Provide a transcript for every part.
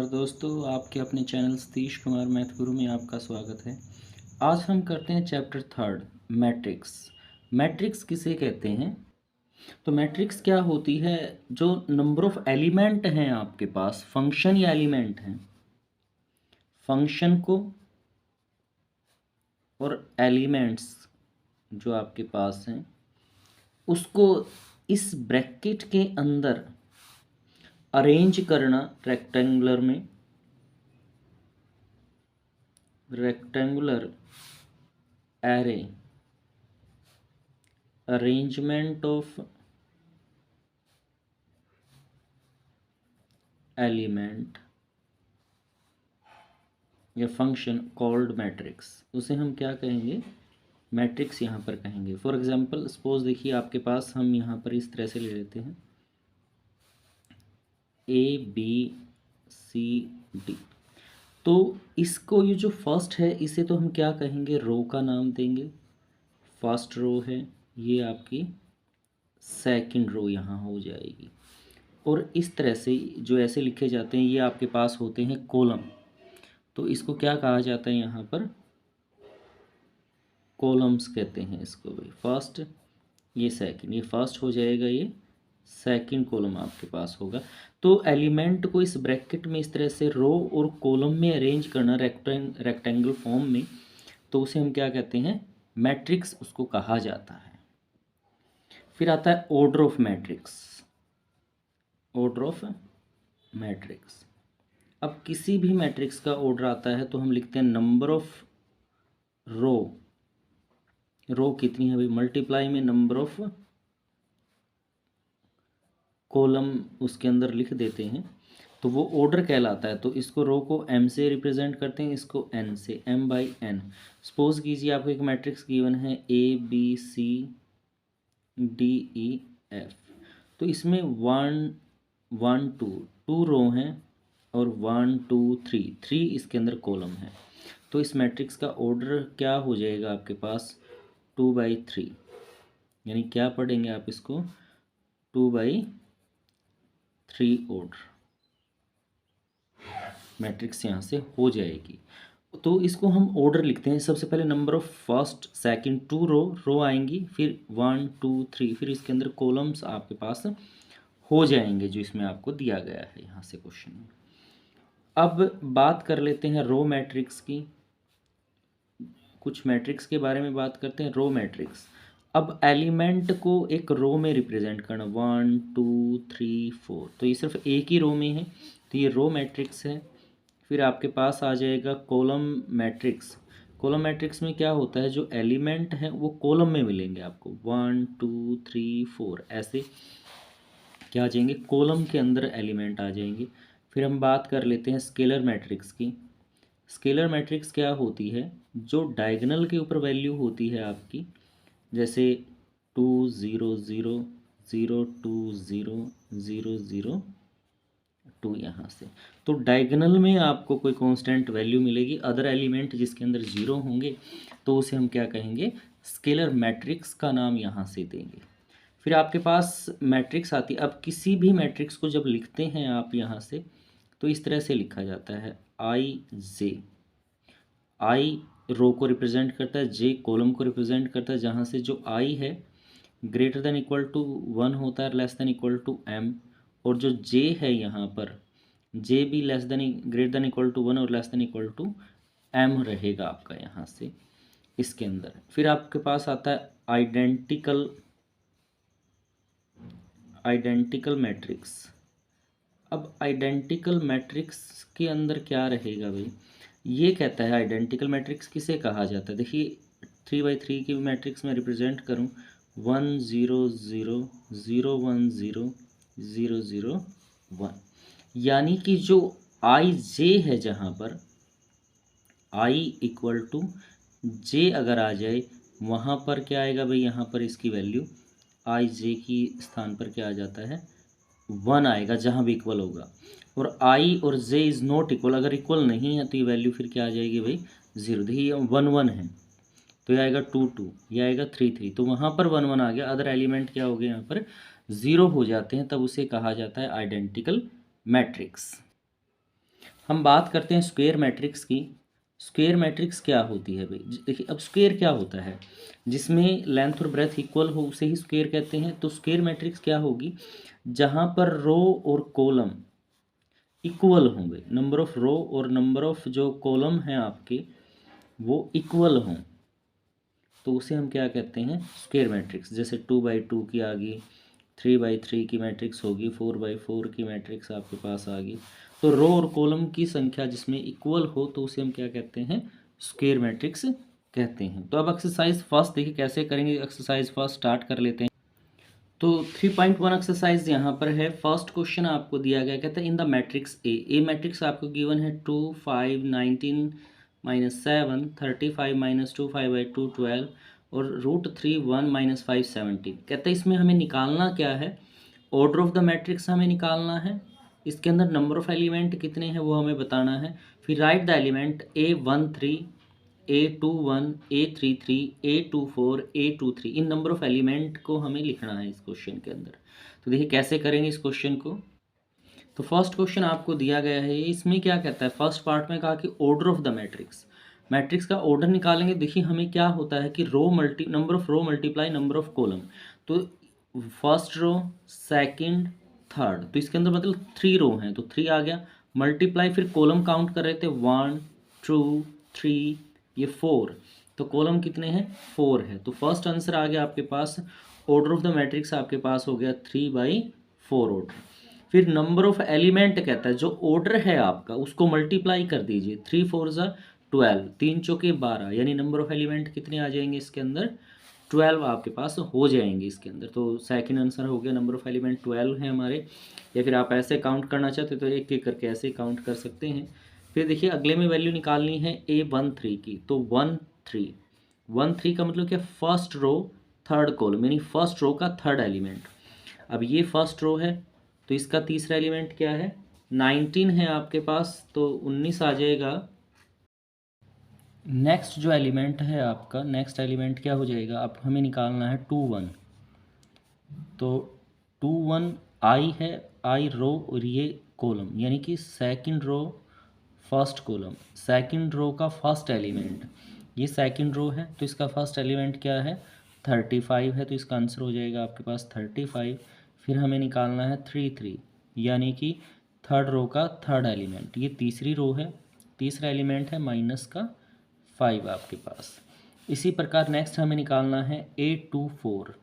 दोस्तों, आपके अपने चैनल सतीश कुमार मैथ गुरु में आपका स्वागत है। आज हम करते हैं चैप्टर थर्ड, मैट्रिक्स। मैट्रिक्स किसे कहते हैं? तो मैट्रिक्स क्या होती है? जो नंबर ऑफ एलिमेंट हैं आपके पास, फंक्शन या एलिमेंट हैं, फंक्शन को और एलिमेंट्स जो आपके पास हैं उसको इस ब्रैकेट के अंदर अरेंज करना rectangular array, arrangement of element या फंक्शन कॉल्ड मैट्रिक्स, उसे हम क्या कहेंगे? मैट्रिक्स यहाँ पर कहेंगे। फॉर एग्जांपल सपोज देखिए आपके पास, हम यहाँ पर इस तरह से ले लेते हैं ABCD। तो इसको, ये जो फर्स्ट है इसे तो हम क्या कहेंगे? रो का नाम देंगे। फर्स्ट रो है, ये आपकी सेकंड रो यहाँ हो जाएगी। और इस तरह से जो ऐसे लिखे जाते हैं, ये आपके पास होते हैं कॉलम। तो इसको क्या कहा जाता है? यहाँ पर कॉलम्स कहते हैं इसको भाई। फर्स्ट, ये सेकंड, ये फर्स्ट हो जाएगा, ये सेकंड कॉलम आपके पास होगा। तो एलिमेंट को इस ब्रैकेट में इस तरह से रो और कॉलम में अरेंज करना रेक्टेंगल फॉर्म में, तो उसे हम क्या कहते हैं? मैट्रिक्स उसको कहा जाता है। फिर आता है order of matrix. Order of matrix, अब किसी भी मैट्रिक्स का ऑर्डर आता है तो हम लिखते हैं नंबर ऑफ रो। रो कितनी है भाई? मल्टीप्लाई में नंबर ऑफ कॉलम उसके अंदर लिख देते हैं, तो वो ऑर्डर कहलाता है। तो इसको रो को m से रिप्रेजेंट करते हैं, इसको n से, m/n। सपोज कीजिए आपको एक मैट्रिक्स गिवन है ABCDEF। तो इसमें 1 1 2 2 रो हैं और 1 2 3 इसके अंदर कॉलम है। तो इस मैट्रिक्स का ऑर्डर क्या हो जाएगा आपके पास? 2/3। यानी क्या पढ़ेंगे आप इसको? 2/3 ऑर्डर मैट्रिक्स यहाँ से हो जाएगी। तो इसको हम ऑर्डर लिखते हैं। सबसे पहले नंबर ऑफ फर्स्ट सेकंड, 2 रो आएंगी, फिर 1 2 3, फिर इसके अंदर कॉलम्स आपके पास हो जाएंगे जो इसमें आपको दिया गया है यहाँ से क्वेश्चन में। अब बात कर लेते हैं रो मैट्रिक्स की। कुछ मैट्रिक्स के बारे में बात करते हैं। रो मैट्रिक्स, अब एलिमेंट को एक रो में रिप्रेजेंट करना, 1 2 3 4, तो ये सिर्फ एक ही रो में है, तो ये रो मैट्रिक्स है। फिर आपके पास आ जाएगा कॉलम मैट्रिक्स। कॉलम मैट्रिक्स में क्या होता है? जो एलिमेंट हैं वो कॉलम में मिलेंगे आपको, 1 2 3 4 ऐसे क्या आ जाएंगे? कॉलम के अंदर एलिमेंट आ जाएंगे। फिर हम बात कर लेते हैं स्केलर मैट्रिक्स की। स्केलर मैट्रिक्स क्या होती है? जो डायगोनल के ऊपर वैल्यू होती है आपकी, जैसे 2 0 0 0 2 0 0 0 2 यहाँ से, तो डायगोनल में आपको कोई कांस्टेंट वैल्यू मिलेगी। अदर एलिमेंट जिसके अंदर 0 होंगे तो उसे हम क्या कहेंगे? स्केलर मैट्रिक्स का नाम यहाँ से देंगे। फिर आपके पास मैट्रिक्स आती है। अब किसी भी मैट्रिक्स को जब लिखते हैं आप यहाँ से, तो इस तरह से लिखा जाता है IJ। I रो को रिप्रेजेंट करता है, J कॉलम को रिप्रेजेंट करता है, जहाँ से जो I है ग्रेटर देन इक्वल टू 1 होता है, less than equal to M। और जो J है यहाँ पर, J भी less than greater than equal to 1 और less than equal to M रहेगा आपका यहाँ से इसके अंदर। फिर आपके पास आता है आइडेंटिकल मैट्रिक्स। अब आइडेंटिकल मैट्रिक्स के अंदर क्या रहेगा भाई? ये कहता है आइडेंटिकल मैट्रिक्स किसे कहा जाता है। देखिए 3/3 की मैट्रिक्स में रिप्रेजेंट करूँ, 1 0 0 0 1 0 0 0 1, यानी कि जो IJ है, जहाँ पर I इक्वल टू J अगर आ जाए, वहाँ पर क्या आएगा भाई? यहाँ पर इसकी वैल्यू IJ की स्थान पर क्या आ जाता है? 1 आएगा, जहाँ भी इक्वल होगा। और I और J इज़ नॉट इक्वल, अगर इक्वल नहीं है तो ये वैल्यू फिर क्या आ जाएगी भाई? 0। देखिए 1 1 है तो ये आएगा 2 2, ये आएगा 3 3, तो वहाँ पर 1 1 आ गया। अदर एलिमेंट क्या हो गए? यहाँ पर 0 हो जाते हैं, तब उसे कहा जाता है आइडेंटिकल मैट्रिक्स। हम बात करते हैं स्क्वायर मैट्रिक्स की। स्क्वायर मैट्रिक्स क्या होती है भाई? देखिए अब स्क्वायर क्या होता है, जिसमें लेंथ और ब्रेथ इक्वल हो उसे ही स्क्वायर कहते हैं। तो स्क्वायर मैट्रिक्स क्या होगी, जहाँ पर रो और कॉलम इक्वल होंगे, नंबर ऑफ रो और नंबर ऑफ जो कॉलम हैं आपके वो इक्वल हों, तो उसे हम क्या कहते हैं, स्क्वायर मैट्रिक्स। जैसे 2/2 की आ गई, 3/3 की मैट्रिक्स होगी, 4/4 की मैट्रिक्स आपके पास आ गई। तो रो और कॉलम की संख्या जिसमें इक्वल हो तो उसे हम क्या कहते हैं, स्क्वायर मैट्रिक्स कहते हैं। तो अब एक्सरसाइज फर्स्ट देखिए कैसे करेंगे। एक्सरसाइज फर्स्ट स्टार्ट कर लेते हैं। तो 3.1 एक्सरसाइज यहाँ पर है। फर्स्ट क्वेश्चन आपको दिया गया, कहता है in the matrix A matrix आपको गिवन है 2 5 19 -7 35 -2 5/2 12 और √3 1 -5 17। कहता है इसमें हमें निकालना क्या है, ऑर्डर ऑफ द मैट्रिक्स हमें निकालना है, इसके अंदर नंबर ऑफ एलिमेंट कितने हैं वो हमें बताना है। फिर right the element A13 A21 A33 A24 A23, in number of element को हमें लिखना है इस क्वेश्चन के अंदर। तो देखिए कैसे करेंगे इस क्वेश्चन को। तो फर्स्ट क्वेश्चन आपको दिया गया है, इसमें क्या कहता है, फर्स्ट पार्ट में कहा कि order of the matrix, matrix का ऑर्डर निकालेंगे। देखिए हमें क्या होता है कि number of row multiply number of column. तो फर्स्ट रो, सेकंड, थर्ड, तो इसके अंदर मतलब 3 रो हैं तो 3 आ गया, मल्टीप्लाई फिर कॉलम काउंट कर रहे थे 1 2 3 ये 4, तो कॉलम कितने हैं, 4 है। तो फर्स्ट आंसर आ गया आपके पास, ऑर्डर ऑफ द मैट्रिक्स आपके पास हो गया 3/4 ऑर्डर। फिर नंबर ऑफ एलिमेंट कहता है, जो ऑर्डर है आपका उसको मल्टीप्लाई कर दीजिए, 3 4 ज़ा 12, 3 चौके 12, यानी नंबर ऑफ एलिमेंट कितने आ जाएंगे इसके अंदर, 12 आपके पास हो जाएंगे इसके अंदर। तो सेकंड आंसर हो गया, नंबर ऑफ एलिमेंट 12 है हमारे। या फिर आप ऐसे काउंट करना चाहते तो एक एक करके ऐसे काउंट कर सकते हैं। फिर देखिए अगले में वैल्यू निकालनी है A13 की, तो 13 का मतलब क्या, फर्स्ट रो थर्ड कॉलम, यानी फर्स्ट रो का थर्ड एलिमेंट। अब ये फर्स्ट रो है तो इसका तीसरा एलिमेंट क्या है, 19 है आपके पास, तो 19 आ जाएगा। नेक्स्ट जो एलिमेंट है आपका, नेक्स्ट एलिमेंट क्या हो जाएगा, अब हमें निकालना है 21, तो 21 आई है, आई रो और ये कॉलम, यानी कि second row first column, second row का फर्स्ट एलिमेंट, ये सेकंड रो है तो इसका फर्स्ट एलिमेंट क्या है, 35 है, तो इसका आंसर हो जाएगा आपके पास 35। फिर हमें निकालना है 3 यानी कि थर्ड रो का थर्ड एलिमेंट, ये तीसरी रो है, तीसरा एलिमेंट है माइनस का 5 आपके पास। इसी प्रकार नेक्स्ट हमें निकालना है A24,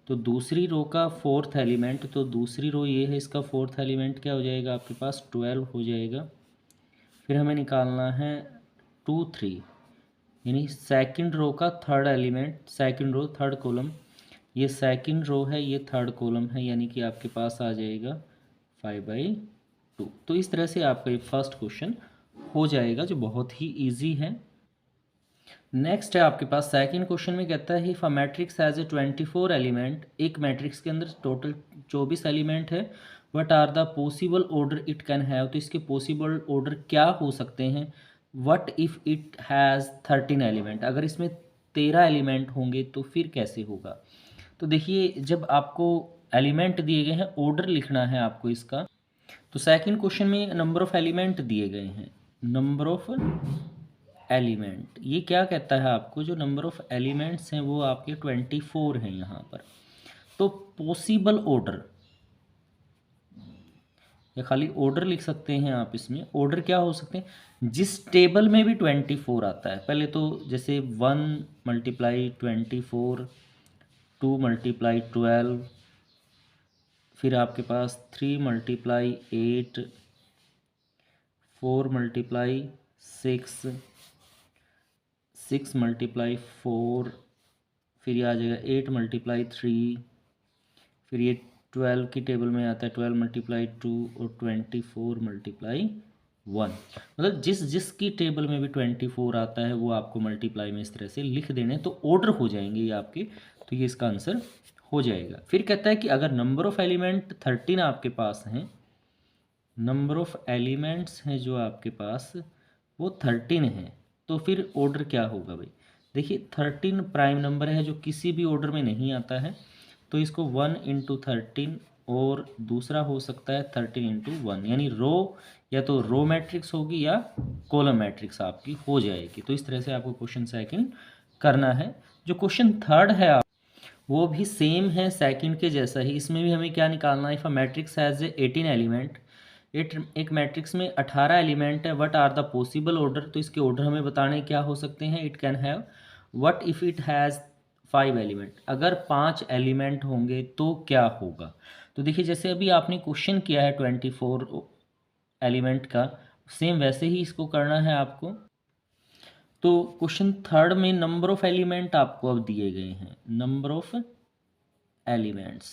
तो दूसरी रो का फोर्थ एलिमेंट, तो दूसरी रो ये है, इसका फोर्थ एलिमेंट क्या हो जाएगा आपके पास, 12 हो जाएगा। फिर हमें निकालना है 2 3, यानी सेकंड रो का third element, second row third column, ये सेकंड रो है ये थर्ड कॉलम है, यानी कि आपके पास आ जाएगा 5/2। तो इस तरह से आपका ये फर्स्ट क्वेश्चन हो जाएगा, जो बहुत ही ईजी है। नेक्स्ट है आपके पास सेकंड क्वेश्चन में कहता है if a matrix has a 24 element, एक मैट्रिक्स के अंदर टोटल 24 एलिमेंट है, what are the possible order it can have, तो इसके पॉसिबल ऑर्डर क्या हो सकते हैं। What if it has 13 element, अगर इसमें 13 एलिमेंट होंगे तो फिर कैसे होगा। तो देखिए जब आपको एलिमेंट दिए गए हैं, ऑर्डर लिखना है आपको इसका। तो सेकंड क्वेश्चन में नंबर ऑफ एलिमेंट दिए गए हैं, नंबर ऑफ एलिमेंट, ये क्या कहता है आपको, जो नंबर ऑफ एलिमेंट्स हैं वो आपके 24 हैं यहाँ पर। तो पॉसिबल ऑर्डर, या खाली ऑर्डर लिख सकते हैं आप, इसमें ऑर्डर क्या हो सकते हैं, जिस टेबल में भी 24 आता है। पहले तो जैसे 1 × 24, 2 × 12, फिर आपके पास 3 × 8, 4 × 6, 6 × 4, फिर ये आ जाएगा 8 × 3, फिर ये 12 की टेबल में आता है 12 × 2 और 24 × 1। मतलब जिस जिस की टेबल में भी 24 आता है वो आपको मल्टीप्लाई में इस तरह से लिख देने, तो ऑर्डर हो जाएंगे ये आपके, तो ये इसका आंसर हो जाएगा। फिर कहता है कि अगर नंबर ऑफ एलिमेंट 13 आपके पास हैं, नंबर ऑफ एलिमेंट्स हैं जो आपके पास वो 13 हैं, तो फिर ऑर्डर क्या होगा भाई। देखिए 13 प्राइम नंबर है जो किसी भी ऑर्डर में नहीं आता है, तो इसको 1 × 13 और दूसरा हो सकता है 13 × 1, यानी रो या तो रो मैट्रिक्स होगी या कॉलम मैट्रिक्स आपकी हो जाएगी। तो इस तरह से आपको क्वेश्चन सेकंड करना है। जो क्वेश्चन थर्ड है वो भी सेम है सेकंड के जैसा ही। इसमें भी हमें क्या निकालना है, if a matrix has 18 element, एक मैट्रिक्स में 18 एलिमेंट है, what are the possible order. तो इसके ऑर्डर हमें बताने क्या हो सकते हैं, it can have what if it has 5 element, अगर 5 एलिमेंट होंगे तो क्या होगा। तो देखिए जैसे अभी आपने क्वेश्चन किया है 24 एलिमेंट का, सेम वैसे ही इसको करना है आपको। तो क्वेश्चन थर्ड में नंबर ऑफ एलिमेंट आपको अब दिए गए हैं, नंबर ऑफ एलिमेंट्स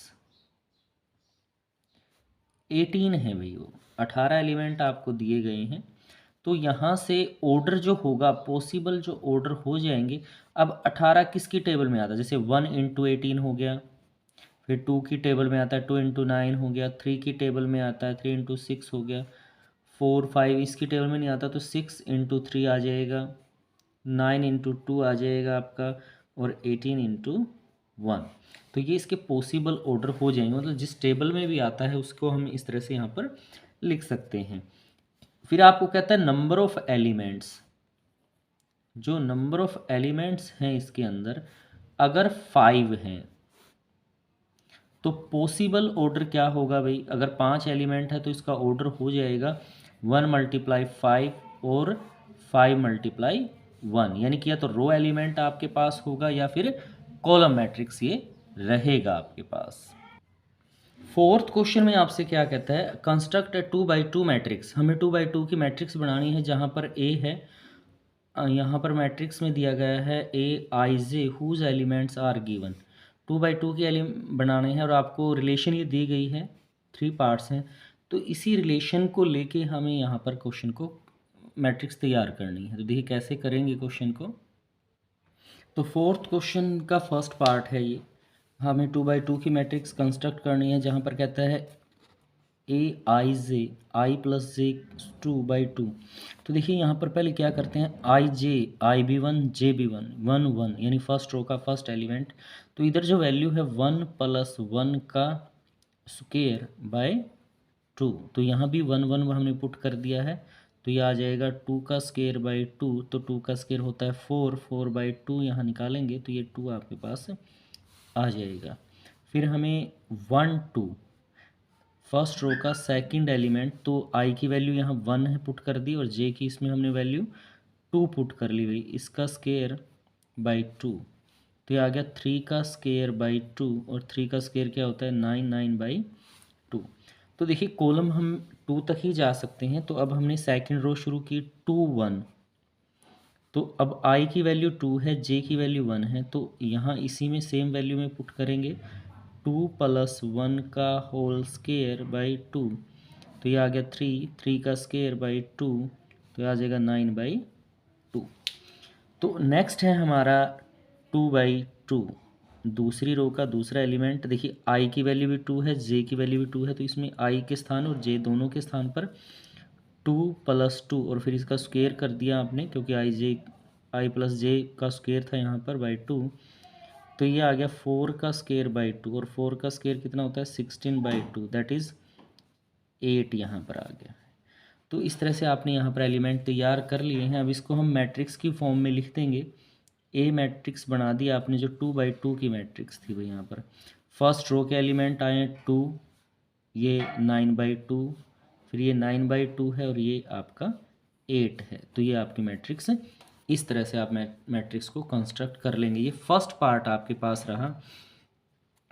18 है भाई, वो 18 एलिमेंट आपको दिए गए हैं। तो यहाँ से ऑर्डर जो होगा, पॉसिबल जो ऑर्डर हो जाएंगे। अब 18 किसकी टेबल में आता है, जैसे 1 × 18 हो गया, फिर 2 की टेबल में आता है 2 × 9 हो गया, 3 की टेबल में आता है 3 × 6 हो गया, 4 5 इसकी टेबल में नहीं आता तो 6 × 3 आ जाएगा, 9 × 2 आ जाएगा आपका, और 18 × 1। तो ये इसके पॉसिबल ऑर्डर हो जाएंगे, मतलब जिस टेबल में भी आता है उसको हम इस तरह से यहाँ पर लिख सकते हैं। फिर आपको कहता है नंबर ऑफ एलिमेंट्स, जो नंबर ऑफ एलिमेंट्स हैं इसके अंदर अगर 5 हैं तो पॉसिबल ऑर्डर क्या होगा भाई, अगर 5 एलिमेंट है तो इसका ऑर्डर हो जाएगा 1 × 5 और 5 × 1, यानी कि या तो रो एलिमेंट आपके पास होगा या फिर कॉलम मैट्रिक्स ये रहेगा आपके पास। फोर्थ क्वेश्चन में आपसे क्या कहता है, कंस्ट्रक्ट 2 × 2 मैट्रिक्स। हमें 2 × 2 की मैट्रिक्स बनानी है जहाँ पर ए है, यहाँ पर मैट्रिक्स में दिया गया है AIJ whose elements are given. 2 × 2 की बनाने हैं और आपको रिलेशन ये दी गई है, 3 पार्ट्स हैं। तो इसी रिलेशन को लेके हमें यहाँ पर क्वेश्चन को मैट्रिक्स तैयार करनी है। तो देखिए कैसे करेंगे क्वेश्चन को। तो फोर्थ क्वेश्चन का फर्स्ट पार्ट है ये, हमें 2 × 2 की मैट्रिक्स कंस्ट्रक्ट करनी है जहाँ पर कहता है AIJ I + J 2/2। तो देखिए यहाँ पर पहले क्या करते हैं, IJ IB1 JB1 1 1, यानी फर्स्ट रो का फर्स्ट एलिमेंट। तो इधर जो वैल्यू है 1 + 1 का स्क्वायर बाय 2, तो यहाँ भी 1 1 हमने पुट कर दिया है, तो ये आ जाएगा 2 का स्क्वायर बाई 2। तो 2 का स्क्वायर होता है 4, 4/2 यहाँ निकालेंगे तो ये 2 आपके पास आ जाएगा। फिर हमें 1 2 फर्स्ट रो का सेकंड एलिमेंट, तो आई की वैल्यू यहाँ 1 है पुट कर दी, और जे की इसमें हमने वैल्यू 2 पुट कर ली गई, इसका स्क्वायर बाई 2। तो ये आ गया 3 का स्क्वायर बाई 2, और 3 का स्क्वायर क्या होता है 9 9/2। तो देखिए कॉलम हम 2 तक ही जा सकते हैं। तो अब हमने सेकंड रो शुरू की 2 1, तो अब आई की वैल्यू 2 है, जे की वैल्यू 1 है, तो यहाँ इसी में सेम वैल्यू में पुट करेंगे 2 + 1 का होल स्क्वायर बाई 2। तो ये आ गया 3 का स्क्वायर बाई 2, तो ये आ जाएगा 9/2। तो नेक्स्ट है हमारा 2/2, दूसरी रो का दूसरा एलिमेंट। देखिए आई की वैल्यू भी 2 है, जे की वैल्यू भी 2 है, तो इसमें आई के स्थान और जे दोनों के स्थान पर 2 + 2 और फिर इसका स्क्वायर कर दिया आपने, क्योंकि आई + जे का स्क्वायर था यहाँ पर बाई 2। तो ये आ गया 4 का स्क्वायर बाई 2, और 4 का स्क्वायर कितना होता है 16/2, दैट इज़ 8 यहाँ पर आ गया। तो इस तरह से आपने यहाँ पर एलिमेंट तैयार कर लिए हैं। अब इसको हम मैट्रिक्स की फॉर्म में लिख देंगे। ए मैट्रिक्स बना दिया आपने, जो 2/2 की मैट्रिक्स थी भाई। यहाँ पर फर्स्ट रो के एलिमेंट आए 2, ये 9/2, फिर ये 9/2 है, और ये आपका 8 है। तो ये आपकी मैट्रिक्स है। इस तरह से आप मैट्रिक्स को कंस्ट्रक्ट कर लेंगे। ये फर्स्ट पार्ट आपके पास रहा।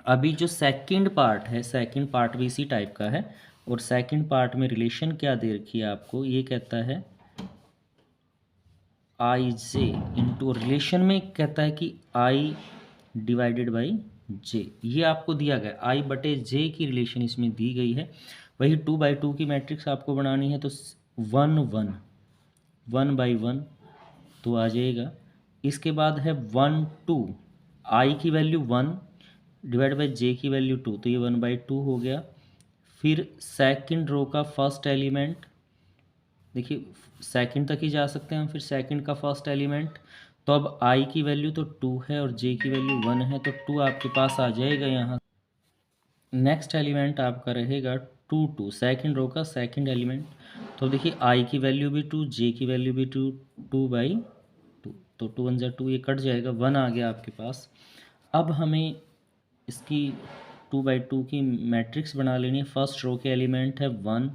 अभी जो सेकंड पार्ट है, सेकंड पार्ट भी इसी टाइप का है, और सेकंड पार्ट में रिलेशन क्या दे रखी है आपको, ये कहता है IJ इंटू, रिलेशन में कहता है कि I / J, ये आपको दिया गया I/J की रिलेशन इसमें दी गई है। वही 2/2 की मैट्रिक्स आपको बनानी है, तो 1 1 1/1 तो आ जाएगा। इसके बाद है 1 2, I की वैल्यू 1 / J की वैल्यू 2, तो ये 1/2 हो गया। फिर सेकंड रो का फर्स्ट एलिमेंट, देखिए सेकंड तक ही जा सकते हैं हम। फिर सेकंड का फर्स्ट एलिमेंट, तो अब I की वैल्यू तो 2 है और J की वैल्यू 1 है, तो 2 आपके पास आ जाएगा यहाँ। नेक्स्ट एलिमेंट आपका रहेगा 2 सेकंड रो का सेकंड एलिमेंट। तो देखिए आई की वैल्यू भी 2, जे की वैल्यू भी 2, 2/2, तो 2 1 जा 2, ये कट जाएगा, 1 आ गया आपके पास। अब हमें इसकी 2/2 की मैट्रिक्स बना लेनी है। फर्स्ट रो के एलिमेंट है 1,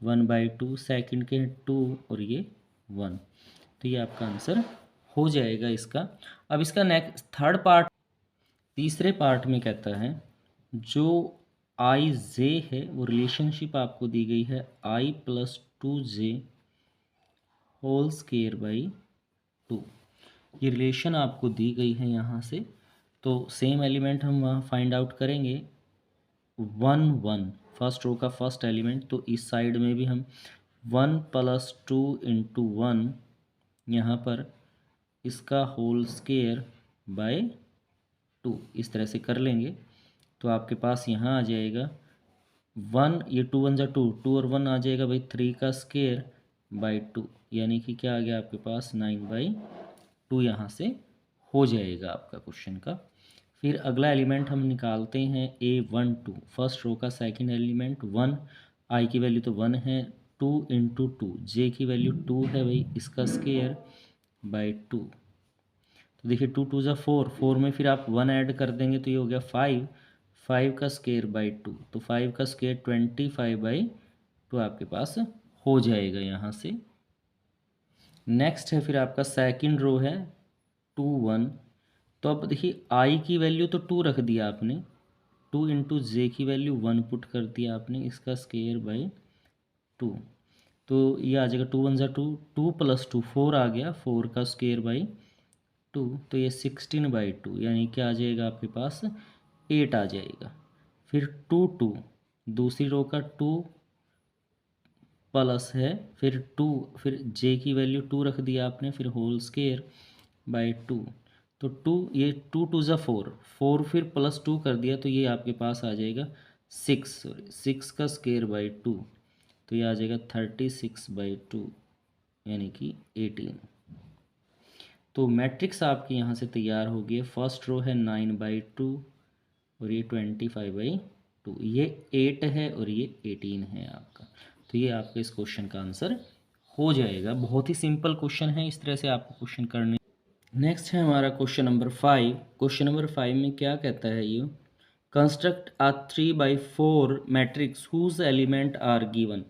1/2, सेकंड के 2 और ये 1, तो ये आपका आंसर हो जाएगा इसका। अब इसका नेक्स्ट थर्ड पार्ट, तीसरे पार्ट में कहता है जो आई जे है वो रिलेशनशिप आपको दी गई है i+2j होल स्केयर बाई 2, ये रिलेशन आपको दी गई है यहाँ से। तो सेम एलिमेंट हम वहाँ फाइंड आउट करेंगे। 1 1 फर्स्ट रो का फर्स्ट एलिमेंट, तो इस साइड में भी हम 1+2 × 1 यहाँ पर इसका होल स्केयर बाय 2 इस तरह से कर लेंगे। तो आपके पास यहाँ आ जाएगा 1, ये 2 1 जा 2, 2 और 1 आ जाएगा भाई 3 का स्केयर बाई 2, यानी कि क्या आ गया आपके पास 9/2 यहाँ से हो जाएगा आपका क्वेश्चन का। फिर अगला एलिमेंट हम निकालते हैं A12, फर्स्ट रो का सेकंड एलिमेंट 1, आई की वैल्यू तो 1 है, 2 × 2, जे की वैल्यू 2 है भाई, इसका स्केयर बाई 2। तो देखिए 2 2 जा 4, 4 में फिर आप 1 ऐड कर देंगे तो ये हो गया 5, 5 का स्केयर बाई 2, तो 5 का स्केयर 25/2 आपके पास हो जाएगा यहाँ से। नेक्स्ट है फिर आपका सेकंड रो है 2 1, तो अब देखिए आई की वैल्यू तो 2 रख दिया आपने, 2 × जे की वैल्यू 1 पुट कर दिया आपने, इसका स्केयर बाई 2, तो ये आ जाएगा 2 1 जा 2, 2 + 2 4 आ गया, 4 का स्केयर बाई 2, तो ये 16/2 यानी क्या आ जाएगा आपके पास 8 आ जाएगा। फिर 2 2, दूसरी रो का 2 प्लस है, फिर 2, फिर जे की वैल्यू 2 रख दिया आपने, फिर होल स्केयर बाई 2, तो 2, ये 2 2 ज़ा 4, 4 फिर +2 कर दिया, तो ये आपके पास आ जाएगा 6 का स्केयर बाई 2, तो ये आ जाएगा 36/2 यानी कि 18। तो मैट्रिक्स आपकी यहाँ से तैयार हो गई है। फर्स्ट रो है 9/2 और ये 25/2, ये 8 है और ये 18 है आपका। तो ये आपका इस क्वेश्चन का आंसर हो जाएगा। बहुत ही सिंपल क्वेश्चन है, इस तरह से आपको क्वेश्चन करने। नेक्स्ट है हमारा क्वेश्चन नंबर 5। क्वेश्चन नंबर 5 में क्या कहता है ये, construct a 3/4 matrix whose element are given.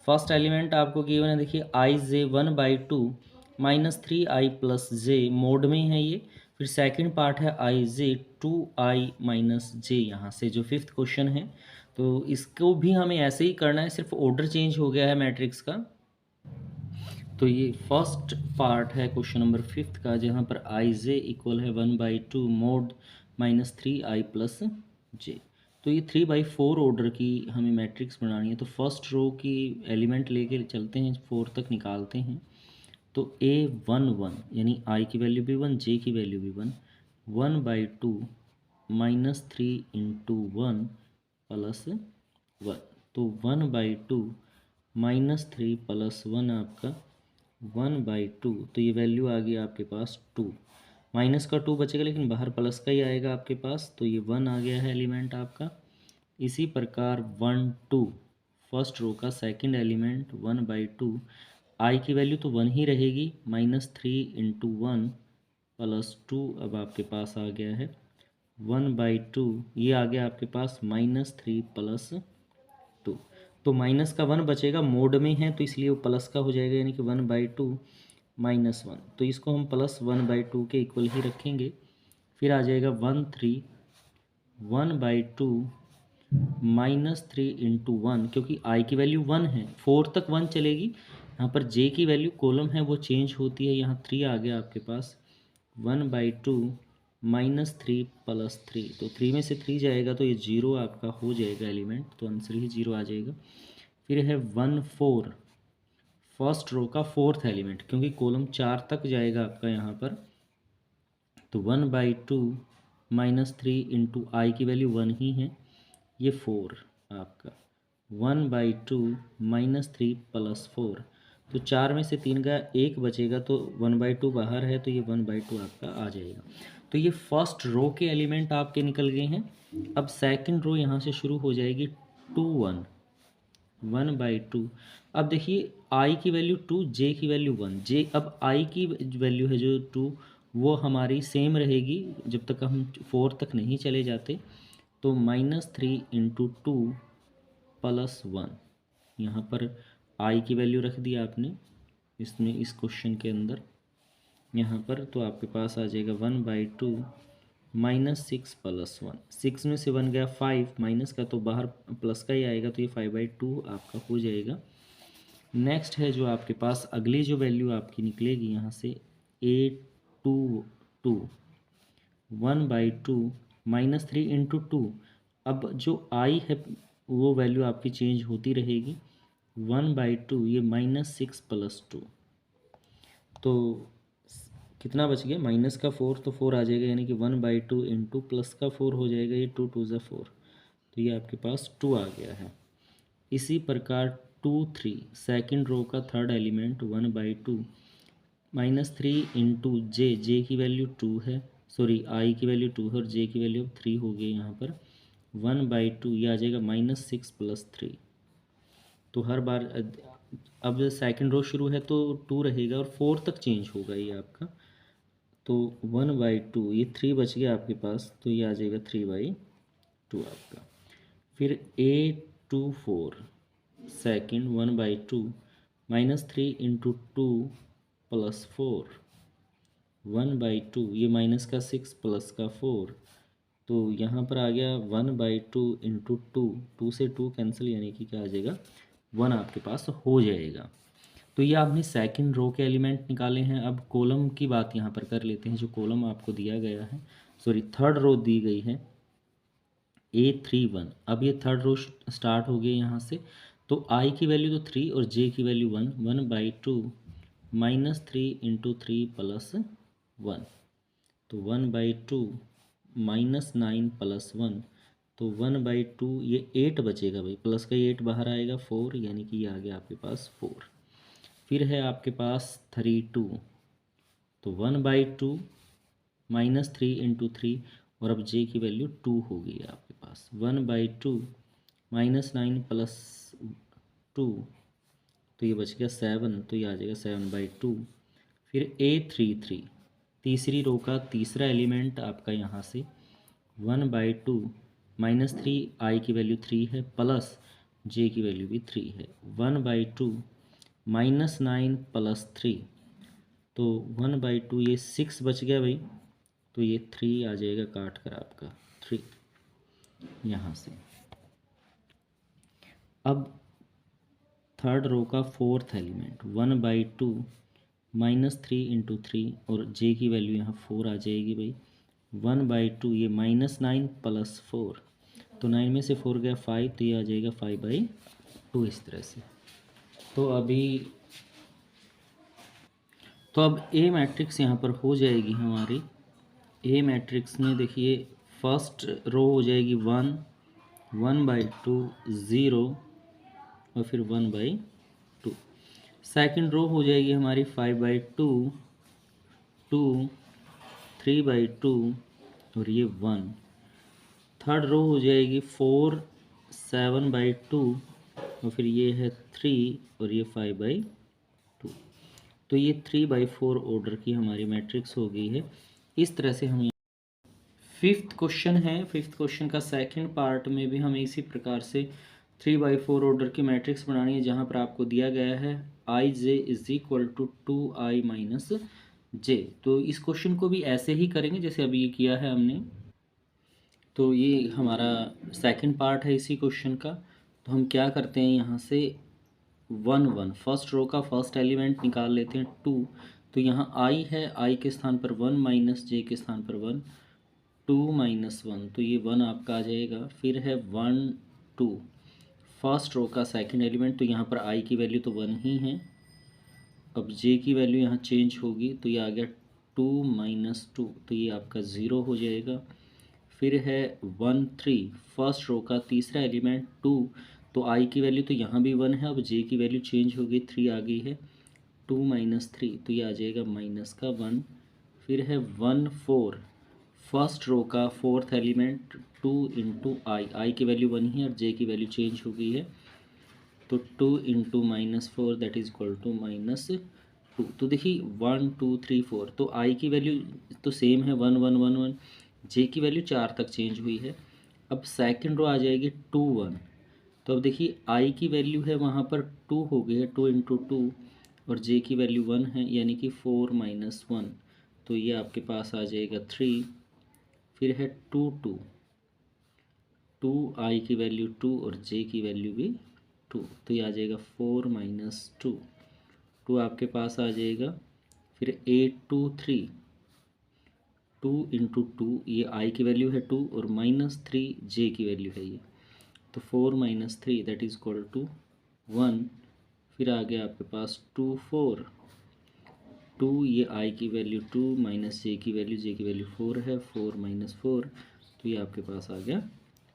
First element आपको गिवन है, देखिए i/j 1/2 -3i + j मोड में है ये। फिर सेकंड पार्ट है i/j 2i - j, यहाँ से जो फिफ्थ क्वेश्चन है, तो इसको भी हमें ऐसे ही करना है, सिर्फ ऑर्डर चेंज हो गया है मैट्रिक्स का। तो ये फर्स्ट पार्ट है क्वेश्चन नंबर फिफ्थ का, जहाँ पर i/j इक्वल है 1/2 मोड -3i + j। तो ये 3/4 ऑर्डर की हमें मैट्रिक्स बनानी है। तो फर्स्ट रो की एलिमेंट लेके चलते हैं, 4 तक निकालते हैं। तो A11 यानी i की वैल्यू भी 1, j की वैल्यू भी 1, 1/2 -3 × 1 + 1, तो 1/2 -3 + 1 आपका 1/2, तो ये वैल्यू आ गई आपके पास 2, माइनस का 2 बचेगा लेकिन बाहर प्लस का ही आएगा आपके पास, तो ये 1 आ गया है एलिमेंट आपका। इसी प्रकार 1 2 फर्स्ट रो का सेकंड एलिमेंट 1/2, आई की वैल्यू तो 1 ही रहेगी, -3 × 1 + 2 अब आपके पास आ गया है 1/2, ये आ गया आपके पास -3 + 2, तो माइनस का 1 बचेगा, मोड में है तो इसलिए वो प्लस का हो जाएगा, यानी कि 1/2 -1, तो इसको हम +1/2 के इक्वल ही रखेंगे। फिर आ जाएगा 1 3 1/2 -3 × 1, क्योंकि i की वैल्यू 1 है, 4 तक 1 चलेगी। यहाँ पर j की वैल्यू कॉलम है वो चेंज होती है, यहाँ 3 आ गया आपके पास 1/2 -3 + 3, तो 3 में से 3 जाएगा तो ये 0 आपका हो जाएगा एलिमेंट, तो आंसर ही 0 आ जाएगा। फिर है 1 4 फर्स्ट रो का फोर्थ एलिमेंट, क्योंकि कॉलम 4 तक जाएगा आपका यहाँ पर, तो 1/2 -3 × i की वैल्यू 1 ही है, ये 4 आपका 1/2 -3 + 4, तो 4 में से 3 का 1 बचेगा, तो 1/2 बाहर है तो ये 1/2 आपका आ जाएगा। तो ये फर्स्ट रो के एलिमेंट आपके निकल गए हैं। अब सेकंड रो यहाँ से शुरू हो जाएगी 2 1 1/2। अब देखिए आई की वैल्यू 2, जे की वैल्यू 1। जे अब आई की वैल्यू है जो 2, वो हमारी सेम रहेगी जब तक हम 4 तक नहीं चले जाते। तो -3 × 2 + 1, यहाँ पर आई की वैल्यू रख दी आपने इसमें, इस क्वेश्चन के अंदर यहाँ पर। तो आपके पास आ जाएगा 1/2 -6 + 1। 6 में से 1 गया 5, माइनस का तो बाहर प्लस का ही आएगा, तो ये 5/2 आपका हो जाएगा। नेक्स्ट है जो आपके पास अगली जो वैल्यू आपकी निकलेगी यहाँ से A22 1/2 -3 × 2। अब जो आई है वो वैल्यू आपकी चेंज होती रहेगी। 1/2 ये -6 + 2, तो कितना बच गया, माइनस का 4, तो 4 आ जाएगा, यानी कि 1/2 × प्लस का 4 हो जाएगा, ये 2 2 4, तो ये आपके पास 2 आ गया है। इसी प्रकार 2 3 सेकेंड रो का थर्ड एलिमेंट 1/2 -3 × जे की वैल्यू 2 है, सॉरी आई की वैल्यू 2 है और जे की वैल्यू 3 हो गई यहाँ पर। 1/2 ये आ जाएगा -6 + 3। तो हर बार अब सेकंड रो शुरू है तो 2 रहेगा और 4 तक चेंज होगा ये आपका। तो 1/2 ये 3 बच गया आपके पास, तो ये आ जाएगा 3/2 आपका। फिर A24 सेकेंड 1/2 -3 × 2 + 4 1/2 ये माइनस का 6 प्लस का 4, तो यहाँ पर आ गया 1/2 × 2, 2 से 2 कैंसिल, यानी कि क्या आ जाएगा 1 आपके पास हो जाएगा। तो ये आपने सेकंड रो के एलिमेंट निकाले हैं। अब कॉलम की बात यहाँ पर कर लेते हैं। जो कॉलम आपको दिया गया है, सॉरी थर्ड रो दी गई है A31। अब ये थर्ड रो स्टार्ट हो गई यहाँ से। तो आई की वैल्यू तो 3 और जे की वैल्यू 1। 1/2 -3 × 3 + 1, तो 1/2 -9 + 1, तो 1/2 ये 8 बचेगा भाई, प्लस का 8 बाहर आएगा 4, यानी कि ये आ गया आपके पास 4। फिर है आपके पास 32, तो 1/2 -3 × 3, और अब जे की वैल्यू 2 हो गई है आपके पास। 1/2 -9 + 2, तो ये बच गया 7, तो ये आ जाएगा 7/2। फिर A33 तीसरी रो का तीसरा एलिमेंट आपका यहाँ से 1/2 -3 आई की वैल्यू 3 है, प्लस जे की वैल्यू भी 3 है। 1/2 -9 + 3, तो 1/2 ये 6 बच गया भाई, तो ये 3 आ जाएगा काट कर आपका 3 यहाँ से। अब थर्ड रो का फोर्थ एलिमेंट 1/2 -3 × 3, और जे की वैल्यू यहाँ 4 आ जाएगी भाई। 1/2 ये -9 + 4, तो 9 में से 4 गया 5, तो ये आ जाएगा 5/2 इस तरह से। तो अब ए मैट्रिक्स यहाँ पर हो जाएगी हमारी। ए मैट्रिक्स में देखिए फर्स्ट रो हो जाएगी 1 1/2 0 और फिर 1/2। सेकंड रो हो जाएगी हमारी 5/2 2 3/2 और ये 1। थर्ड रो हो जाएगी 4 7/2 और फिर ये है 3 और ये 5/2। तो ये 3/4 ऑर्डर की हमारी मैट्रिक्स हो गई है। इस तरह से हम फिफ्थ क्वेश्चन है। फिफ्थ क्वेश्चन का सेकंड पार्ट में भी हमें इसी प्रकार से 3/4 ऑर्डर की मैट्रिक्स बनानी है, जहाँ पर आपको दिया गया है IJ = 2I - J। तो इस क्वेश्चन को भी ऐसे ही करेंगे जैसे अभी ये किया है हमने। तो ये हमारा सेकंड पार्ट है इसी क्वेश्चन का। तो हम क्या करते हैं, यहाँ से 1 1 फर्स्ट रो का फर्स्ट एलिमेंट निकाल लेते हैं 2। तो यहाँ I है, I के स्थान पर 1 - J के स्थान पर 1, 2 - 1, तो ये 1 आपका आ जाएगा। फिर है 1 2 फर्स्ट रो का सेकंड एलिमेंट, तो यहाँ पर I की वैल्यू तो 1 ही है। अब J की वैल्यू यहाँ चेंज होगी, तो ये आ गया 2 - 2, तो ये आपका 0 हो जाएगा। फिर है 1 3 फर्स्ट रो का तीसरा एलिमेंट 2, तो I की वैल्यू तो यहाँ भी 1 है। अब J की वैल्यू चेंज हो गई, 3 आ गई है। 2 - 3, तो ये आ जाएगा -1। फिर है 1 4 फर्स्ट रो का फोर्थ एलिमेंट 2 इंटू आई की वैल्यू 1 ही है और जे की वैल्यू चेंज हो गई है, तो 2 into -4 that is equal to -2। तो देखिए 1 2 3 4, तो आई की वैल्यू तो सेम है 1 1 1 1, जे की वैल्यू 4 तक चेंज हुई है। अब सेकंड रो आ जाएगी 2 1, तो अब देखिए आई की वैल्यू है वहाँ पर 2 हो गई है, 2 इंटू 2, और जे की वैल्यू 1 है यानी कि 4 -1, तो ये आपके पास आ जाएगा 3। फिर है 2 2, 2 आई की वैल्यू 2 और जे की वैल्यू भी 2, तो ये आ जाएगा 4 -2, 2 आपके पास आ जाएगा। फिर 8 2 3, 2 इंटू 2, ये आई की वैल्यू है 2 और -3 जे की वैल्यू है ये, तो 4 -3 दैट इज इक्वल टू 1। फिर आ गया आपके पास 2 4, 2 ये आई की वैल्यू 2 माइनस जे की वैल्यू 4 है, 4 -4, तो ये आपके पास आ गया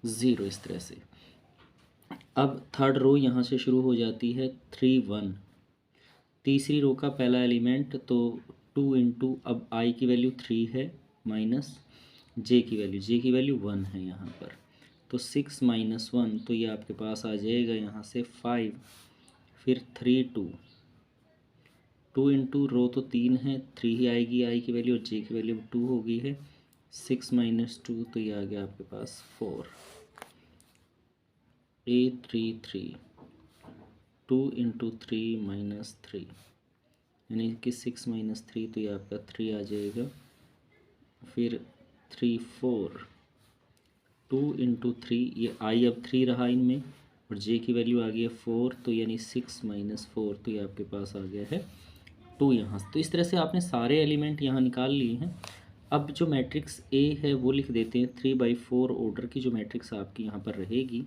0 इस तरह से। अब थर्ड रो यहाँ से शुरू हो जाती है 3 1, तीसरी रो का पहला एलिमेंट, तो 2 इंटू, अब आई की वैल्यू 3 है माइनस जे की वैल्यू 1 है यहाँ पर, तो 6 -1, तो ये आपके पास आ जाएगा यहाँ से 5। फिर 3 2, 2 इंटू रो तो 3 है, 3 ही आएगी आई की वैल्यू और जे की वैल्यू 2 हो गई है, 6 -2, तो ये आ गया आपके पास 4। 8 3 3, 2 इंटू 3 -3, यानी कि 6 -3, तो ये आपका 3 आ जाएगा। फिर 3 4, 2 इंटू 3, ये आई अब 3 रहा इनमें और जे की वैल्यू आ गई है 4, तो यानी 6 -4, तो ये आपके पास आ गया है 2 यहाँ से। तो इस तरह से आपने सारे एलिमेंट यहाँ निकाल लिए हैं। अब जो मैट्रिक्स ए है वो लिख देते हैं, 3/4 ऑर्डर की जो मैट्रिक्स आपकी यहाँ पर रहेगी।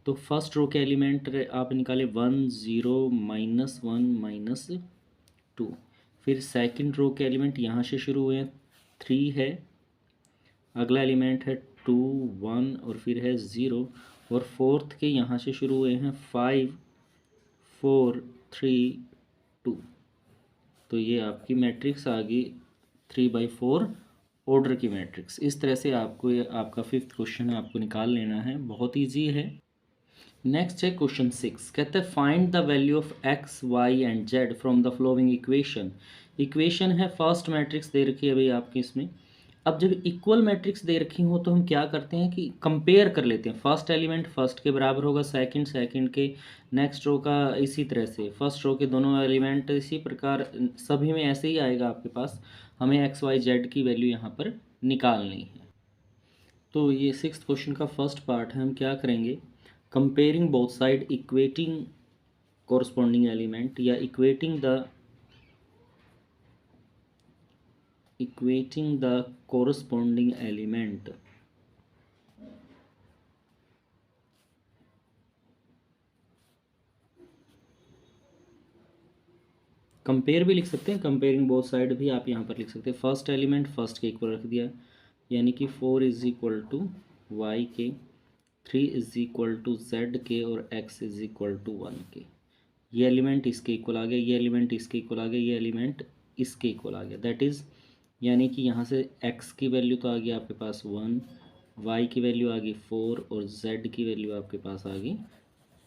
तो फर्स्ट रो के एलिमेंट आप निकाले 1 0 -1 -2। फिर सेकंड रो के एलिमेंट यहाँ से शुरू हुए हैं, 3 है, अगला एलिमेंट है 2 1 और फिर है 0, और फोर्थ के यहाँ से शुरू हुए हैं 5 4 3 2, तो ये आपकी मैट्रिक्स आ गई 3/4 ऑर्डर की मैट्रिक्स। इस तरह से आपको ये आपका फिफ्थ क्वेश्चन है, आपको निकाल लेना है, बहुत ईजी है। नेक्स्ट है क्वेश्चन 6, कहते हैं find the value of x y and z from the following equation. Equation है फर्स्ट मैट्रिक्स दे रखी है भाई आपकी इसमें। अब जब इक्वल मैट्रिक्स दे रखी हो तो हम क्या करते हैं कि कंपेयर कर लेते हैं, फर्स्ट एलिमेंट फर्स्ट के बराबर होगा, सेकंड सेकंड के, नेक्स्ट रो का इसी तरह से, फर्स्ट रो के दोनों एलिमेंट इसी प्रकार सभी में ऐसे ही आएगा आपके पास। हमें एक्स वाई जेड की वैल्यू यहाँ पर निकालनी है। तो ये सिक्स्थ क्वेश्चन का फर्स्ट पार्ट है, हम क्या करेंगे, comparing both side, equating corresponding element या equating the corresponding element. Compare भी लिख सकते हैं, कंपेयरिंग बोथ साइड भी आप यहाँ पर लिख सकते हैं। फर्स्ट एलिमेंट फर्स्ट के इक्वल रख दिया, यानी कि 4 इज इक्वल टू वाई के, 3 इज इक्वल टू जेड के और x इज इक्वल टू 1 के। ये एलिमेंट इसके इक्वल आ गया, ये एलिमेंट इसके इक्वल आ गया, ये एलिमेंट इसके इक्वल आ गया, दैट इज़ यानी कि यहाँ से x की वैल्यू तो आ गई आपके पास 1, y की वैल्यू आ गई 4 और z की वैल्यू आपके पास आ गई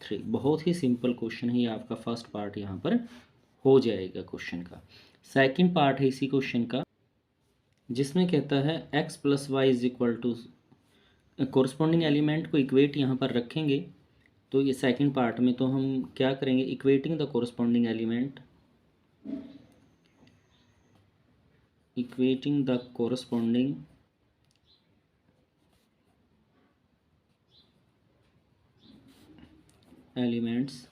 3। बहुत ही सिंपल क्वेश्चन है ये, आपका फर्स्ट पार्ट यहाँ पर हो जाएगा क्वेश्चन का। सेकंड पार्ट है इसी क्वेश्चन का, जिसमें कहता है x plus y is equal to, corresponding element को इक्वेट यहाँ पर रखेंगे। तो ये सेकंड पार्ट में तो हम क्या करेंगे, equating the corresponding element, equating the corresponding elements.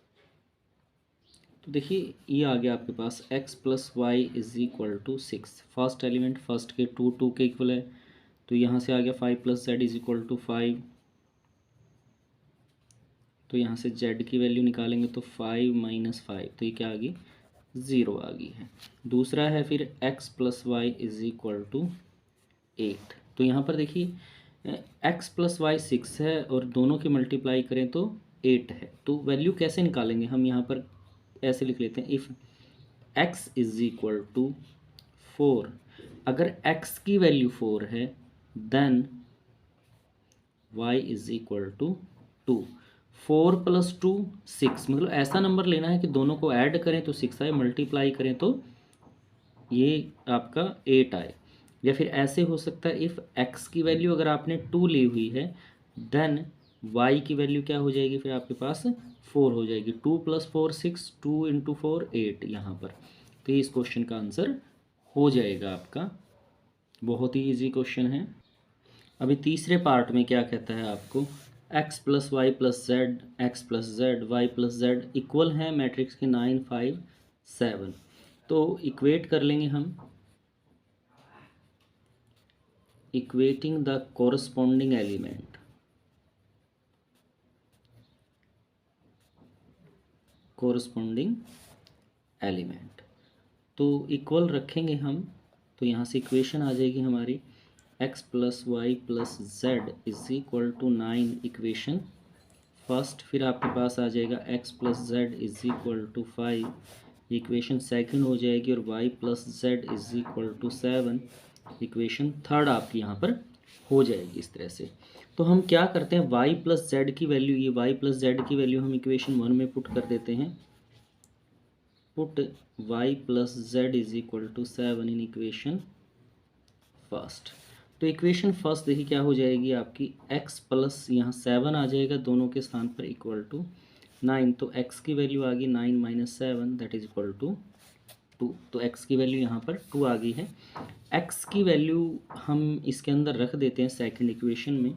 तो देखिए ये आ गया आपके पास x plus y is equal to 6, first element first के 2 2 के इक्वल है, तो यहाँ से आ गया 5 plus z is equal to 5, तो यहाँ से z की वैल्यू निकालेंगे तो 5 माइनस 5, तो ये क्या आ गई 0 आ गई है। दूसरा है फिर x plus y is equal to 8, तो यहाँ पर देखिए x प्लस वाई 6 है और दोनों की मल्टीप्लाई करें तो 8 है, तो वैल्यू कैसे निकालेंगे, हम यहाँ पर ऐसे लिख लेते हैं, if x is equal to 4, अगर x की वैल्यू 4 है then y is equal to 2। 4 + 2 6, मतलब ऐसा नंबर लेना है कि दोनों को ऐड करें तो 6 आए, मल्टीप्लाई करें तो ये आपका 8 आए। या फिर ऐसे हो सकता है, इफ़ x की वैल्यू अगर आपने 2 ली हुई है देन y की वैल्यू क्या हो जाएगी, फिर आपके पास 4 हो जाएगी। 2 + 4 6, 2 × 4 8 यहाँ पर। तो ये इस क्वेश्चन का आंसर हो जाएगा आपका। बहुत ही इजी क्वेश्चन है। अभी तीसरे पार्ट में क्या कहता है आपको, x + y + z, x + z, y + z equal है मैट्रिक्स के 9 5 7। तो इक्वेट कर लेंगे हम, equating the corresponding element, corresponding element. तो इक्वल रखेंगे हम, तो यहाँ से इक्वेशन आ जाएगी हमारी x + y + z is equal to 9 equation first. फिर आपके पास आ जाएगा x + z is equal to 5, equation second हो जाएगी। और y + z is equal to 7, equation third आपकी यहाँ पर हो जाएगी इस तरह से। तो हम क्या करते हैं, y + z की वैल्यू, ये y + z की वैल्यू हम इक्वेशन 1 में पुट कर देते हैं। Put y + z is equal to 7 in equation first. तो इक्वेशन फर्स्ट देखिए क्या हो जाएगी आपकी, x प्लस यहाँ 7 आ जाएगा दोनों के स्थान पर इक्वल टू 9। तो x की वैल्यू आ गई 9 - 7 दैट इज इक्वल टू 2। तो x की वैल्यू यहाँ पर 2 आ गई है। x की वैल्यू हम इसके अंदर रख देते हैं सेकंड इक्वेशन में।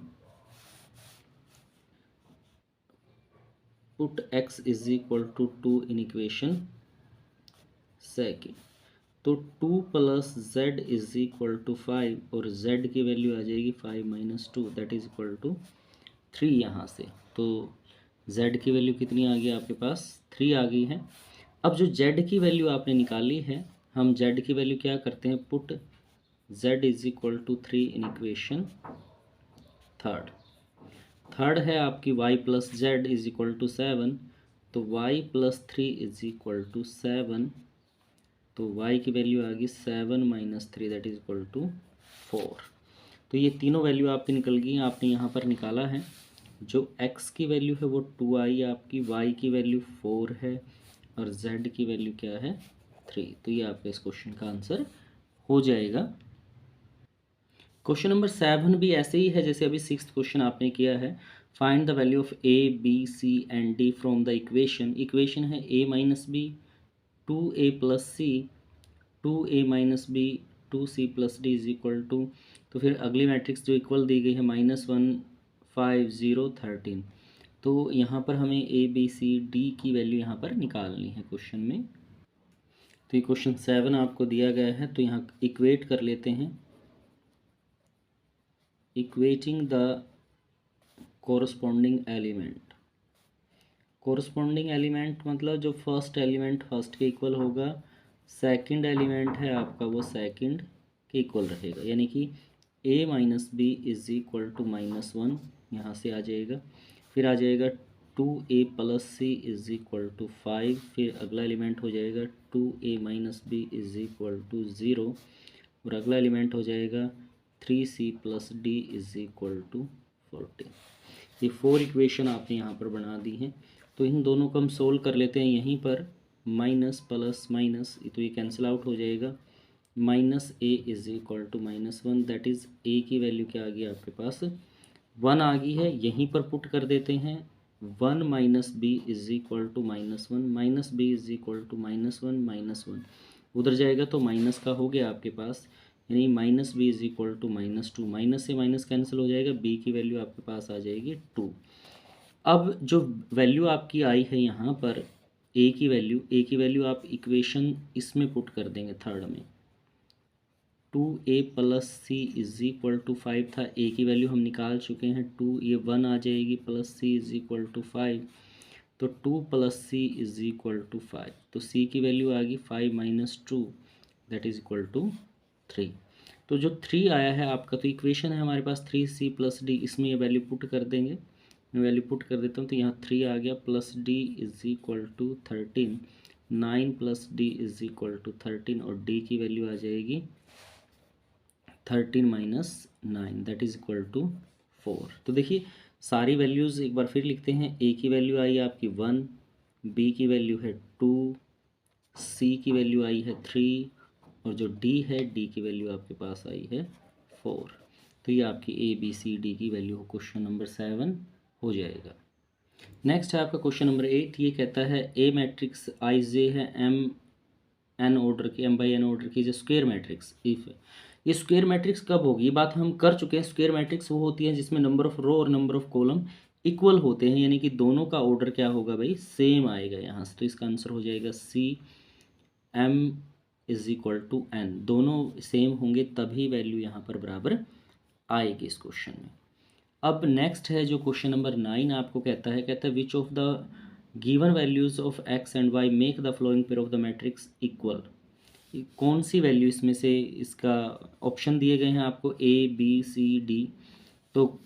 Put x is equal to 2 in equation second. तो 2 + z इज इक्वल टू 5 और z की वैल्यू आ जाएगी 5 - 2 दैट इज इक्वल टू 3 यहाँ से। तो z की वैल्यू कितनी आ गई आपके पास, 3 आ गई है। अब जो z की वैल्यू आपने निकाली है, हम z की वैल्यू क्या करते हैं, put z is equal to 3 in equation third है आपकी y + z is equal to 7। तो y + 3 इज इक्वल टू 7। तो y की वैल्यू आ गई 7 - 3 दैट इज इक्वल टू 4। तो ये तीनों वैल्यू आपकी निकल गई, आपने यहाँ पर निकाला है। जो x की वैल्यू है वो 2 आई आपकी, y की वैल्यू 4 है और z की वैल्यू क्या है 3। तो ये आपका इस क्वेश्चन का आंसर हो जाएगा। क्वेश्चन नंबर 7 भी ऐसे ही है जैसे अभी 6th क्वेश्चन आपने किया है। Find the value of a b c and d from the equation. Equation है a - b 2a + c 2a - b 2c + d is equal to, तो फिर अगली मैट्रिक्स जो इक्वल दी गई है -1 5 0 13। तो यहाँ पर हमें a b c d की वैल्यू यहाँ पर निकालनी है क्वेश्चन में। तो ये क्वेश्चन 7 आपको दिया गया है, तो यहाँ इक्वेट कर लेते हैं। Equating the corresponding element. Corresponding element मतलब जो फर्स्ट एलिमेंट फर्स्ट के इक्वल होगा, सेकंड एलिमेंट है आपका वो सेकंड के इक्वल रहेगा। यानी कि a - b is equal to -1 यहाँ से आ जाएगा। फिर आ जाएगा 2a + c is equal to 5। फिर अगला एलिमेंट हो जाएगा 2a - b is equal to 0 और अगला एलिमेंट हो जाएगा 3c + d is equal to 14। ये 4 इक्वेशन आपने यहाँ पर बना दी हैं। तो इन दोनों को हम सोल्व कर लेते हैं यहीं पर, माइनस प्लस माइनस, तो ये कैंसिल आउट हो जाएगा। -a is equal to -1 that is a की वैल्यू क्या आ गई आपके पास 1 आ गई है। यहीं पर पुट कर देते हैं 1 - b is equal to -1 - b is equal to -1 -1 उधर जाएगा तो माइनस का हो गया आपके पास, यानी -b is equal to -2। Minus से माइनस कैंसिल हो जाएगा, b की वैल्यू आपके पास आ जाएगी 2। अब जो वैल्यू आपकी आई है यहाँ पर a की वैल्यू आप इक्वेशन इसमें पुट कर देंगे थर्ड में। 2a + c is equal to 5 था, a की वैल्यू हम निकाल चुके हैं 2, ये 1 आ जाएगी plus c is equal to 5। तो 2 + c इज इक्वल टू 5। तो c की वैल्यू आ गई 5 - 2 दैट इज इक्वल टू 3। तो जो 3 आया है आपका, तो इक्वेशन है हमारे पास 3c + d, इसमें ये वैल्यू पुट कर देंगे। मैं वैल्यू पुट कर देता हूँ, तो यहाँ 3 आ गया plus d is equal to 13। 9 + d is equal to 13 और d की वैल्यू आ जाएगी 13 minus 9 that is equal to 4। तो देखिए सारी वैल्यूज़ एक बार फिर लिखते हैं। ए की वैल्यू आई है आपकी 1, बी की वैल्यू है 2, सी की वैल्यू आई है 3 और जो डी है डी की वैल्यू आपके पास आई है 4। तो ये आपकी ए बी सी डी की वैल्यू क्वेश्चन नंबर 7 हो जाएगा। नेक्स्ट है आपका क्वेश्चन नंबर 8। ये कहता है ए मैट्रिक्स आई जे है एम एन ऑर्डर की, एम बाई एन ऑर्डर की जो स्क्वायर मैट्रिक्स इफ। ये स्क्वायर मैट्रिक्स कब होगी, ये बात हम कर चुके हैं। स्क्वायर मैट्रिक्स वो होती है जिसमें नंबर ऑफ रो और नंबर ऑफ कॉलम इक्वल होते हैं, यानी कि दोनों का ऑर्डर क्या होगा भाई, सेम आएगा यहाँ से। तो इसका आंसर हो जाएगा C M is equal to N, दोनों सेम होंगे तभी वैल्यू यहाँ पर बराबर आएगी इस क्वेश्चन में। अब नेक्स्ट है जो क्वेश्चन नंबर 9 आपको कहता है which of the given values of x and y make the following pair of the matrix equal. कौन सी वैल्यू इसमें से, इसका ऑप्शन दिए गए हैं आपको ए बी सी डी। तो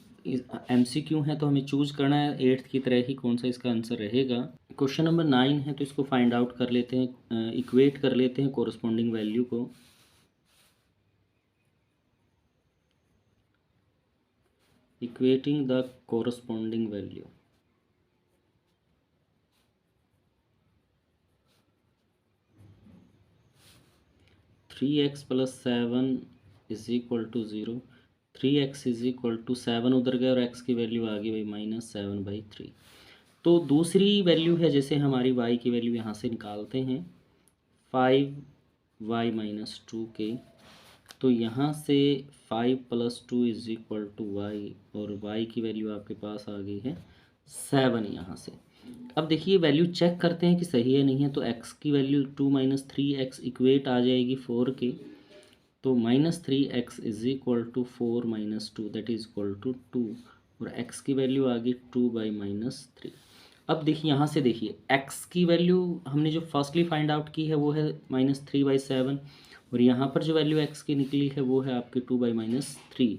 MCQ है तो हमें चूज करना है 8th की तरह ही कौन सा इसका आंसर रहेगा। क्वेश्चन नंबर 9 है तो इसको फाइंड आउट कर लेते हैं, इक्वेट कर लेते हैं कोरस्पॉन्डिंग वैल्यू को। Equating the corresponding value, three x plus 7 is equal to 0, 3x is equal to 7 उधर गए और x की वैल्यू आ गई भाई -7/3। तो दूसरी वैल्यू है जैसे हमारी y की वैल्यू यहाँ से निकालते हैं 5y माइनस 2 के। तो यहाँ से 5 + 2 इज इक्वल टू वाई और y की वैल्यू आपके पास आ गई है 7 यहाँ से। अब देखिए वैल्यू चेक करते हैं कि सही है नहीं है। तो x की वैल्यू 2 - 3x इक्वेट आ जाएगी 4 के। तो -3x is equal to 4 - 2 that is equal to 2 और x की वैल्यू आ गई 2/-3। अब देखिए यहाँ से देखिए x की वैल्यू हमने जो फर्स्टली फाइंड आउट की है वो है -3/7 और यहाँ पर जो वैल्यू x की निकली है वो है आपकी 2/-3,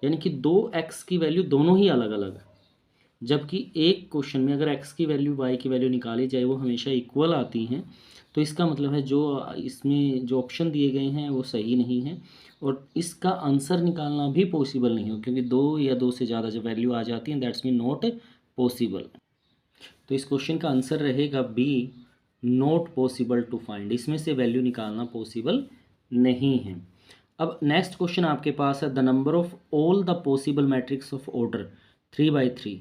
यानी कि दो x की वैल्यू दोनों ही अलग अलग है। जबकि एक क्वेश्चन में अगर x की वैल्यू y की वैल्यू निकाली जाए वो हमेशा इक्वल आती हैं। तो इसका मतलब है जो इसमें जो ऑप्शन दिए गए हैं वो सही नहीं है और इसका आंसर निकालना भी पॉसिबल नहीं हो, क्योंकि 2 या 2 से ज़्यादा जब वैल्यू आ जाती हैं दैट्स मीन नॉट पॉसिबल। तो इस क्वेश्चन का आंसर रहेगा B, not possible to find. इसमें से वैल्यू निकालना पॉसिबल नहीं है। अब नेक्स्ट क्वेश्चन आपके पास है the number of all the possible matrix of order 3/3।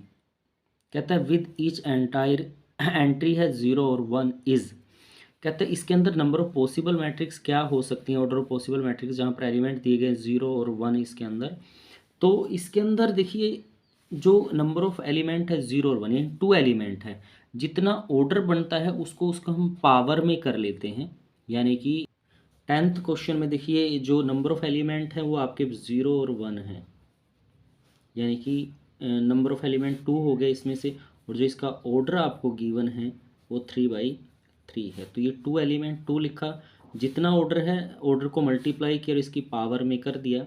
कहता है विद ईच एंटायर एंट्री है 0 और 1 इज। कहते हैं इसके अंदर नंबर ऑफ पॉसिबल मैट्रिक्स क्या हो सकती हैं, ऑर्डर ऑफ पॉसिबल मैट्रिक्स जहाँ पर एलिमेंट दिए गए 0 और 1 इसके अंदर। तो इसके अंदर देखिए जो नंबर ऑफ एलिमेंट है 0 और 1 यानी 2 एलिमेंट है, जितना ऑर्डर बनता है उसको हम पावर में कर लेते हैं। यानी कि 10th क्वेश्चन में देखिए जो नंबर ऑफ एलिमेंट है वो आपके 0 और 1 है, यानी कि नंबर ऑफ एलिमेंट 2 हो गए इसमें से, और जो इसका ऑर्डर आपको गिवन है वो 3/3 है। तो ये 2 एलिमेंट 2 लिखा, जितना ऑर्डर है ऑर्डर को मल्टीप्लाई किया और इसकी पावर में कर दिया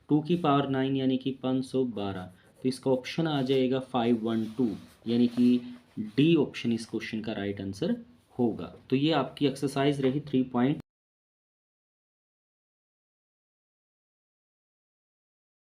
2 की पावर 9 यानी कि 512। तो इसका ऑप्शन आ जाएगा 512, यानी कि डी ऑप्शन इस क्वेश्चन का राइट आंसर होगा। तो ये आपकी एक्सरसाइज रही 3